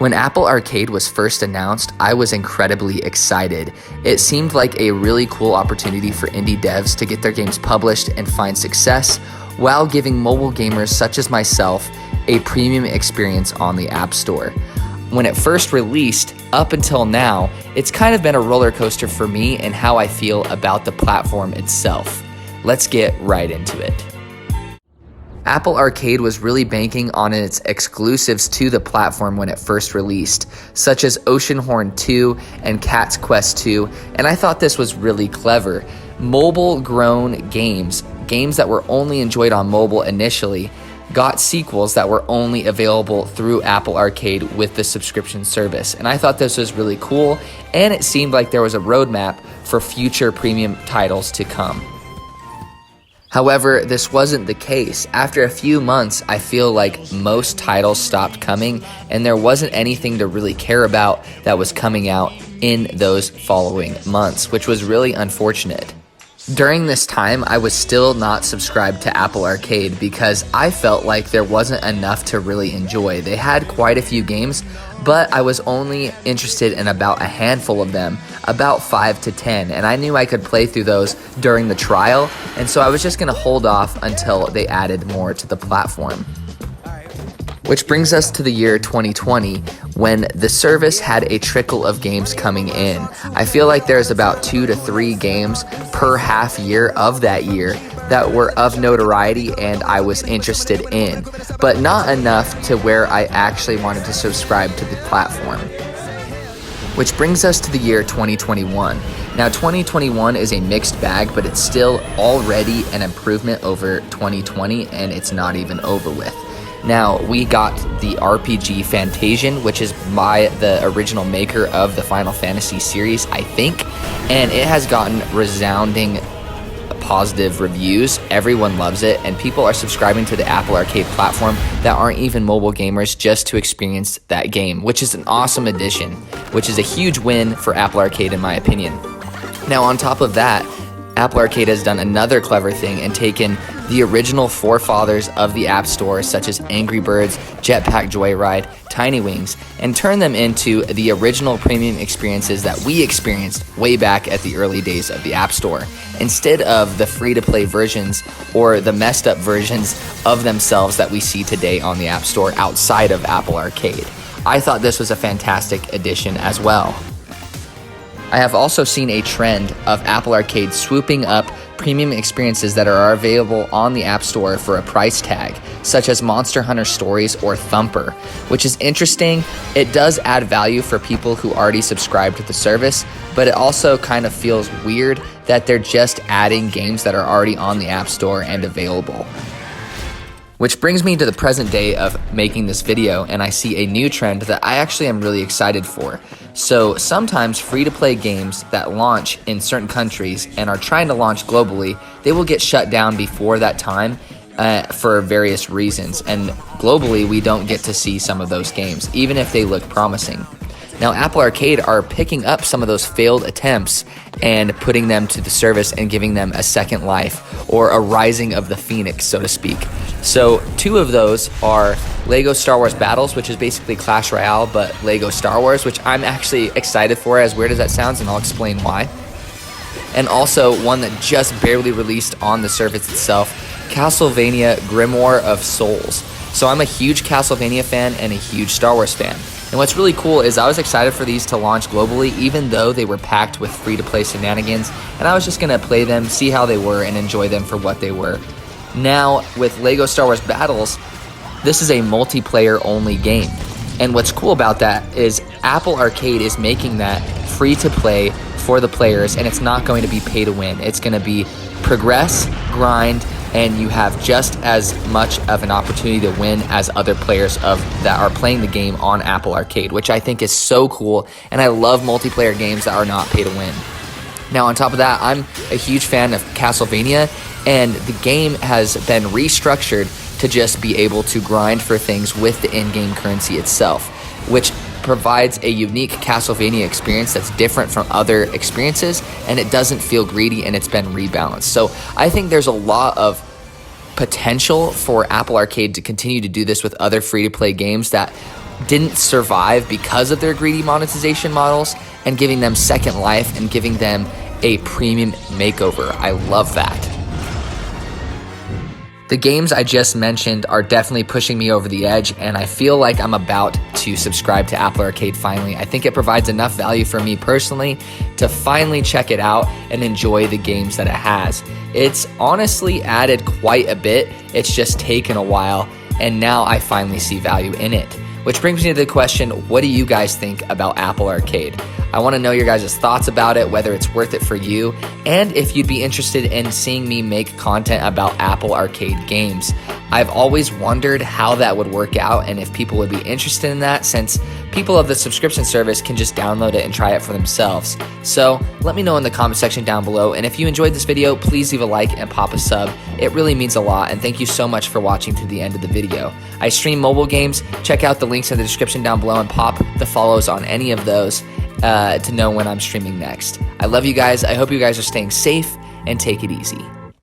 When Apple Arcade was first announced, I was incredibly excited. It seemed like a really cool opportunity for indie devs to get their games published and find success, while giving mobile gamers such as myself a premium experience on the App Store. When it first released, up until now, it's kind of been a roller coaster for me and how I feel about the platform itself. Let's get right into it. Apple Arcade was really banking on its exclusives to the platform when it first released, such as Oceanhorn 2 and Cat's Quest 2, and I thought this was really clever. Mobile-grown games that were only enjoyed on mobile initially, got sequels that were only available through Apple Arcade with the subscription service. And I thought this was really cool, and it seemed like there was a roadmap for future premium titles to come. However, this wasn't the case. After a few months, I feel like most titles stopped coming, and there wasn't anything to really care about that was coming out in those following months, which was really unfortunate. During this time, I was still not subscribed to Apple Arcade because I felt like there wasn't enough to really enjoy. They had quite a few games, but I was only interested in about a handful of them, about 5 to 10, and I knew I could play through those during the trial, and so I was just going to hold off until they added more to the platform. Which brings us to the year 2020, when the service had a trickle of games coming in. I feel like there's about 2 to 3 games per half year of that year that were of notoriety and I was interested in, but not enough to where I actually wanted to subscribe to the platform. Which brings us to the year 2021. Now 2021 is a mixed bag, but it's still already an improvement over 2020, and it's not even over with. Now, we got the RPG Fantasian, which is by the original maker of the Final Fantasy series, I think, and it has gotten resounding positive reviews. Everyone loves it, and people are subscribing to the Apple Arcade platform that aren't even mobile gamers just to experience that game, which is an awesome addition, which is a huge win for Apple Arcade in my opinion. Now, on top of that, Apple Arcade has done another clever thing and taken the original forefathers of the App Store, such as Angry Birds, Jetpack Joyride, Tiny Wings, and turned them into the original premium experiences that we experienced way back at the early days of the App Store, instead of the free-to-play versions or the messed up versions of themselves that we see today on the App Store outside of Apple Arcade. I thought this was a fantastic addition as well. I have also seen a trend of Apple Arcade swooping up premium experiences that are available on the App Store for a price tag, such as Monster Hunter Stories or Thumper, which is interesting. It does add value for people who already subscribe to the service, but it also kind of feels weird that they're just adding games that are already on the App Store and available. Which brings me to the present day of making this video, and I see a new trend that I actually am really excited for. So sometimes free-to-play games that launch in certain countries and are trying to launch globally, they will get shut down before that time for various reasons. And globally, we don't get to see some of those games, even if they look promising. Now, Apple Arcade are picking up some of those failed attempts and putting them to the service and giving them a second life, or a rising of the phoenix, so to speak. So 2 of those are Lego Star Wars Battles, which is basically Clash Royale, but Lego Star Wars, which I'm actually excited for, as weird as that sounds, and I'll explain why. And also one that just barely released on the service itself, Castlevania Grimoire of Souls. So I'm a huge Castlevania fan and a huge Star Wars fan. And what's really cool is I was excited for these to launch globally, even though they were packed with free-to-play shenanigans, and I was just going to play them, see how they were, and enjoy them for what they were. Now, with Lego Star Wars Battles, this is a multiplayer-only game. And what's cool about that is Apple Arcade is making that free-to-play for the players, and it's not going to be pay-to-win. It's going to be progress, grind, and you have just as much of an opportunity to win as other players that are playing the game on Apple Arcade, which I think is so cool, and I love multiplayer games that are not pay to win. Now, on top of that, I'm a huge fan of Castlevania, and the game has been restructured to just be able to grind for things with the in-game currency itself, which provides a unique Castlevania experience that's different from other experiences, and it doesn't feel greedy, and it's been rebalanced. So I think there's a lot of potential for Apple Arcade to continue to do this with other free-to-play games that didn't survive because of their greedy monetization models, and giving them second life and giving them a premium makeover. I love that. The games I just mentioned are definitely pushing me over the edge, and I feel like I'm about to subscribe to Apple Arcade finally. I think it provides enough value for me personally to finally check it out and enjoy the games that it has. It's honestly added quite a bit. It's just taken a while, and now I finally see value in it. Which brings me to the question, what do you guys think about Apple Arcade? I want to know your guys' thoughts about it, whether it's worth it for you, and if you'd be interested in seeing me make content about Apple Arcade games. I've always wondered how that would work out and if people would be interested in that, since people of the subscription service can just download it and try it for themselves. So let me know in the comment section down below, and if you enjoyed this video, please leave a like and pop a sub. It really means a lot, and thank you so much for watching to the end of the video. I stream mobile games. Check out the links in the description down below and pop the follows on any of those to know when I'm streaming next. I love you guys. I hope you guys are staying safe and take it easy.